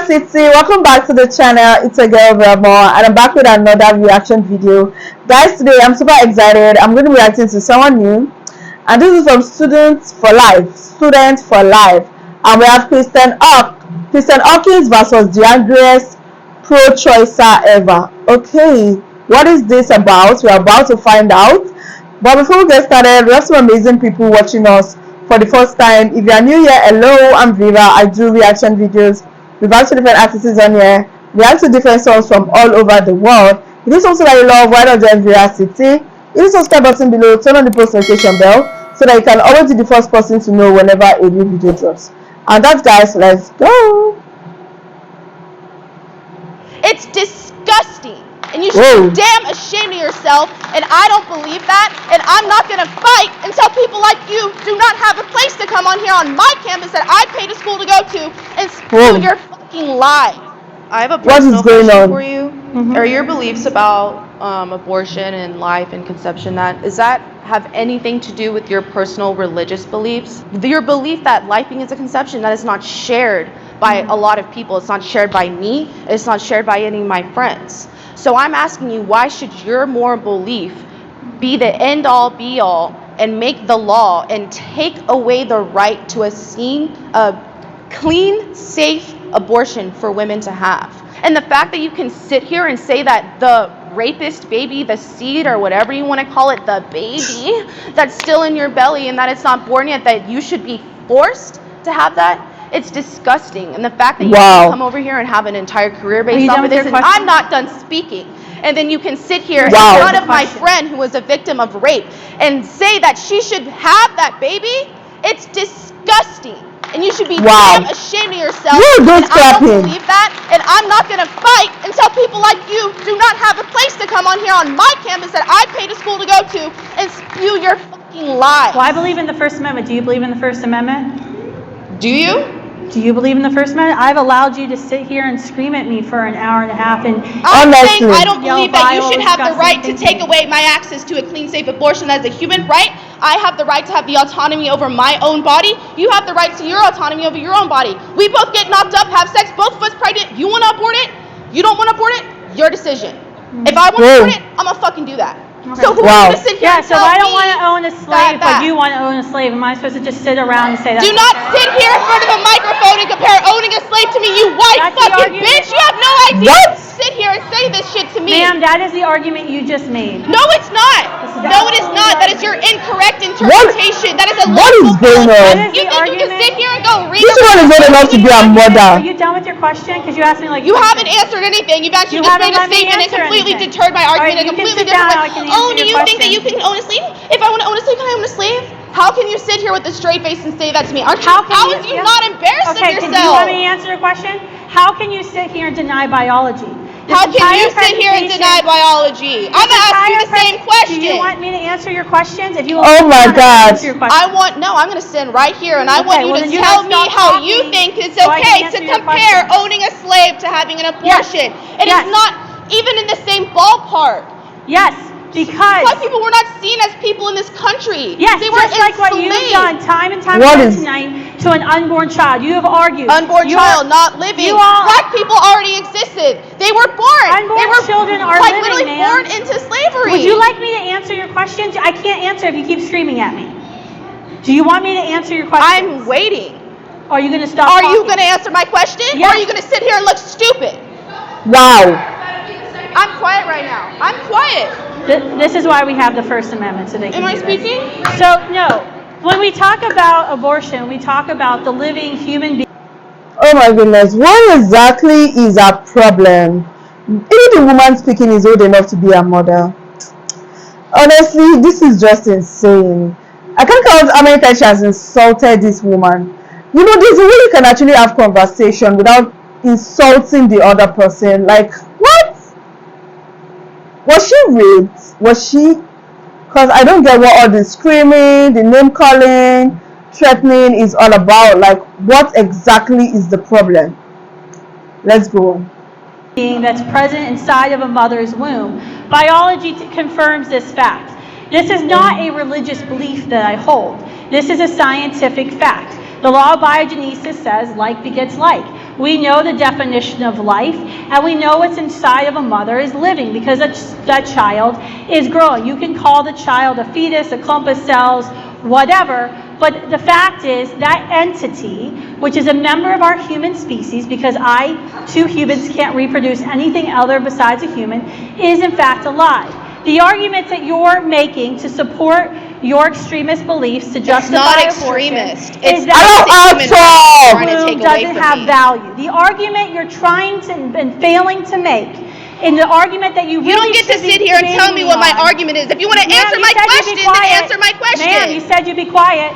City, welcome back to the channel. It's a girl Bravo, and I'm back with another reaction video. Guys, today I'm super excited. I'm going to be reacting to someone new, and this is from Students for Life. And we have Kristan Hawkins versus the Angriest pro-choicer ever. Okay, what is this about? We're about to find out. But before we get started, we have some amazing people watching us for the first time. If you are new here, hello, I'm Viva. I do reaction videos. We've actually different artists on here. We react to different songs from all over the world. If this is something that you love, why not join City? Hit the subscribe button below, turn on the post notification bell so that you can always be the first person to know whenever a new video drops. And that's, guys, let's go. It's disgusting. And you should be damn ashamed of yourself, and I don't believe that, and I'm not going to fight until people like you do not have a place to come on here on my campus that I paid a school to go to and spew your fucking lies. I have a personal question for you. Are your beliefs about abortion and life and conception, does that have anything to do with your personal religious beliefs? Your belief that life is a conception, that is not shared by a lot of people. It's not shared by me. It's not shared by any of my friends. So I'm asking you, why should your moral belief be the end-all, be-all, and make the law and take away the right to a clean, safe abortion for women to have? And the fact that you can sit here and say that the rapist baby, the seed, or whatever you want to call it, the baby that's still in your belly and that it's not born yet, that you should be forced to have that, it's disgusting. And the fact that you can come over here and have an entire career based off of this, and I'm not done speaking, and then you can sit here in front of my friend who was a victim of rape and say that she should have that baby, it's disgusting. And you should be damn ashamed of yourself. And I don't believe that, and I'm not going to fight until people like you do not have a place to come on here on my campus that I paid a school to go to and spew your fucking lies. Well, I believe in the First Amendment. Do you believe in the First Amendment? Do you? Do you believe in the First Amendment? I've allowed you to sit here and scream at me for an hour and a half and I'm saying I don't believe that you should have the right to take away my access to a clean, safe abortion. That is a human right. I have the right to have the autonomy over my own body. You have the right to your autonomy over your own body. We both get knocked up, have sex, both of us pregnant. You want to abort it? You don't want to abort it? Your decision. If I want to abort it, I'm going to fucking do that. Okay. So who's going to sit here and so if I don't want to own a slave, but you want to own a slave, am I supposed to just sit around and say that? Do not sit here in front of a microphone and compare owning a slave to me, you white fucking bitch! You have no idea! What? Sit here and say this shit to me. Ma'am, that is the argument you just made. No, it's not. No, it is not. That is your incorrect interpretation. That is a what is going on? You think you can sit here and go read this one is good enough to be a mother. Are you done with your question? Because you asked me like you haven't answered anything. You've actually just made a statement and completely deterred my argument in a completely different way. Oh, do you think that you can own a slave? If I want to own a slave, can I own a slave? How can you sit here with a straight face and say that to me? How is you not embarrassed of yourself? Okay, do you want me to answer your question? How can you sit here and deny biology? How can you sit here and deny biology? I'm going to ask you the same question. Do you want me to answer your questions? If you oh my God. I'm going to stand right here and I want you to tell me how you think it's okay to compare owning a slave to having an abortion. It is not even in the same ballpark. Yes. Because black people were not seen as people in this country. Yes, they were just like what you've done time and time again tonight to an unborn child. You have argued. Unborn child, not living. Black people already existed. They were born. Unborn children are like literally born into slavery. Would you like me to answer your questions? I can't answer if you keep screaming at me. Do you want me to answer your questions? I'm waiting. Are you going to stop? Are you going to answer my question? Yes. Or are you going to sit here and look stupid? Wow. I'm quiet right now. I'm quiet. This is why we have the First Amendment, so they can Am I speaking? So, no. When we talk about abortion, we talk about the living human being. Oh my goodness. What exactly is our problem? Even the woman speaking is old enough to be a mother. Honestly, this is just insane. I can't count how many times she has insulted this woman. You know, there's a way you can actually have conversation without insulting the other person. Like, what? Was she raped? Was she? Because I don't get what all the screaming, the name calling, threatening is all about. Like, what exactly is the problem? Let's go on. That's present inside of a mother's womb. Biology confirms this fact. This is not a religious belief that I hold. This is a scientific fact. The law of biogenesis says like begets like. We know the definition of life, and we know what's inside of a mother is living, because that child is growing. You can call the child a fetus, a clump of cells, whatever, but the fact is that entity, which is a member of our human species, because two humans can't reproduce anything other besides a human, is in fact alive. The arguments that you're making to support your extremist beliefs to justify abortion is that the womb doesn't have value. The argument you're trying to and failing to make, in the argument that you don't get to sit here and tell me what my argument is. If you want to answer my question, then answer my question. Ma'am, you said you'd be quiet.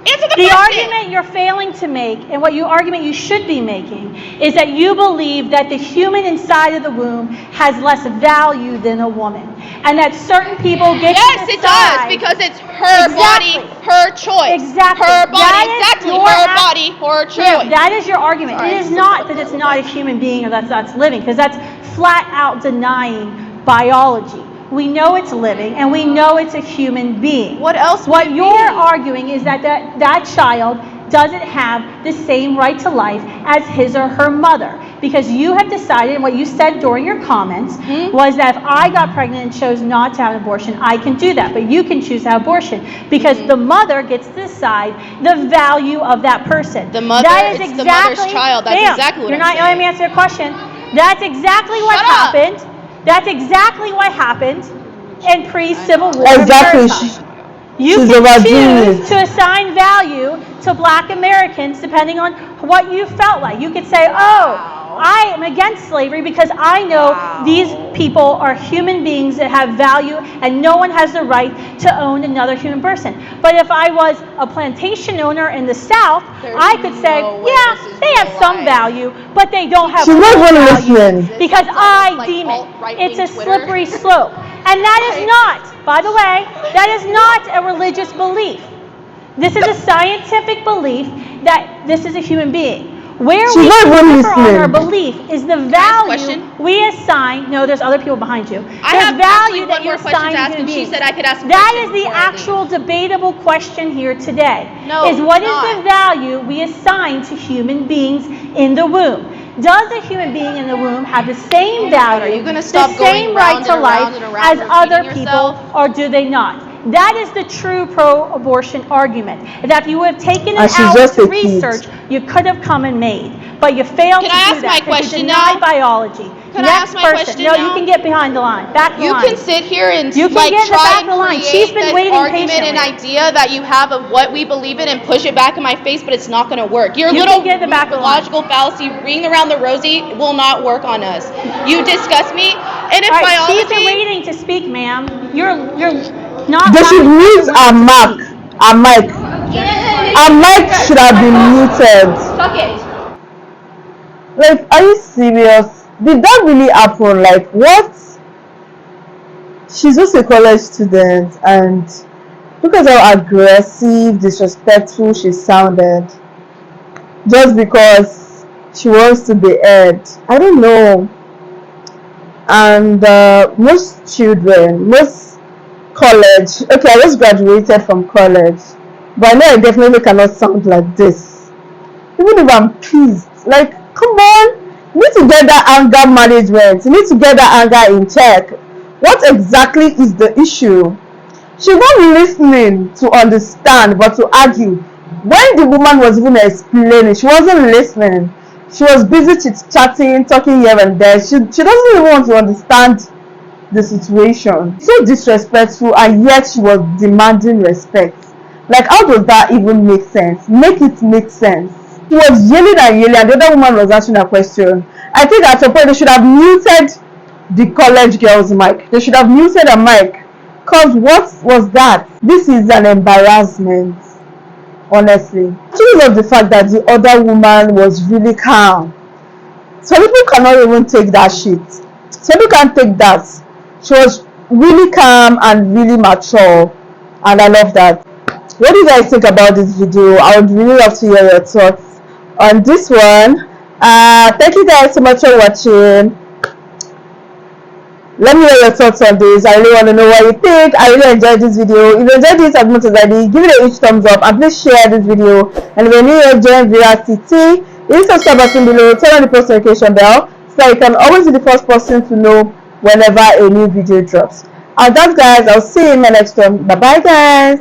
Answer the argument you're failing to make, and argument you should be making, is that you believe that the human inside of the womb has less value than a woman, and that certain people get to decide. Yes, it does, because it's her body, her choice. Exactly. Her body, her body, her choice. That is your argument. It is not that it's not a human being or that's living, because that's flat out denying biology. We know it's living, and we know it's a human being. What else? What you're arguing is that child doesn't have the same right to life as his or her mother, because you have decided, and what you said during your comments was that if I got pregnant and chose not to have an abortion, I can do that, but you can choose to have abortion because the mother gets to decide the value of that person. The mother, it's the mother's child. That's exactly what you're not letting me answer your question. That's exactly what happened. That's exactly what happened in pre-Civil War America. You can choose to assign value to Black Americans depending on what you felt like. You could say, I am against slavery because I know these people are human beings that have value and no one has the right to own another human person. But if I was a plantation owner in the South, I could say, they have some value, but they don't have value because I deem it. It's a slippery slope. And that is not, by the way, that is not a religious belief. This is a scientific belief that this is a human being. Where we differ on our belief is the value we assign. No, there's other people behind you. There's value that you assign to human beings. She said I could ask. That is the actual debatable question here today. Is what is the value we assign to human beings in the womb? Does a human being in the womb have the same value, the same right to life as other people, or do they not? That is the true pro-abortion argument. That if you would have taken an hour to research, you could have come and made. But you failed to do that because you denied biology. Can I ask my question now? No, you can get behind the line. Back the line. You can sit here and try and create this argument and idea that you have of what we believe in and push it back in my face, but it's not going to work. Your little logical fallacy, ring around the rosy, will not work on us. You disgust me, and if biology... She's waiting to speak, ma'am. You're not... They should mute our mic. Our mic should have been muted. Suck it. Like, are you serious? Did that really happen? Like, what? She's just a college student, and look at how aggressive, disrespectful she sounded. Just because she wants to be heard. I don't know. And most children, most college, okay, I just graduated from college, but I know I definitely cannot sound like this. Even if I'm pissed, like, come on, you need to get that anger management, you need to get that anger in check. What exactly is the issue? She wasn't listening to understand, but to argue. When the woman was even explaining, she wasn't listening. She was busy chatting, talking here and there. She doesn't even want to understand the situation. So disrespectful, and yet she was demanding respect. Like, how does that even make sense? Make it make sense. She was yelling and yelling, and the other woman was asking a question. I think at some point they should have muted the college girl's mic. They should have muted her mic. Because what was that? This is an embarrassment, honestly. Because of the fact that the other woman was really calm. Some people cannot even take that shit. Some people can't take that. She was really calm and really mature, and I love that. What do you guys think about this video? I would really love to hear your thoughts on this one. Thank you guys so much for watching. Let me know your thoughts on this. I really want to know what you think. I really enjoyed this video. If you enjoyed this as much as I did, give it a huge thumbs up and please share this video. And if you're new here, join VRCT. Hit the subscribe button below, turn on the post notification bell so that you can always be the first person to know whenever a new video drops. And that's guys, I'll see you in my next one. Bye bye guys.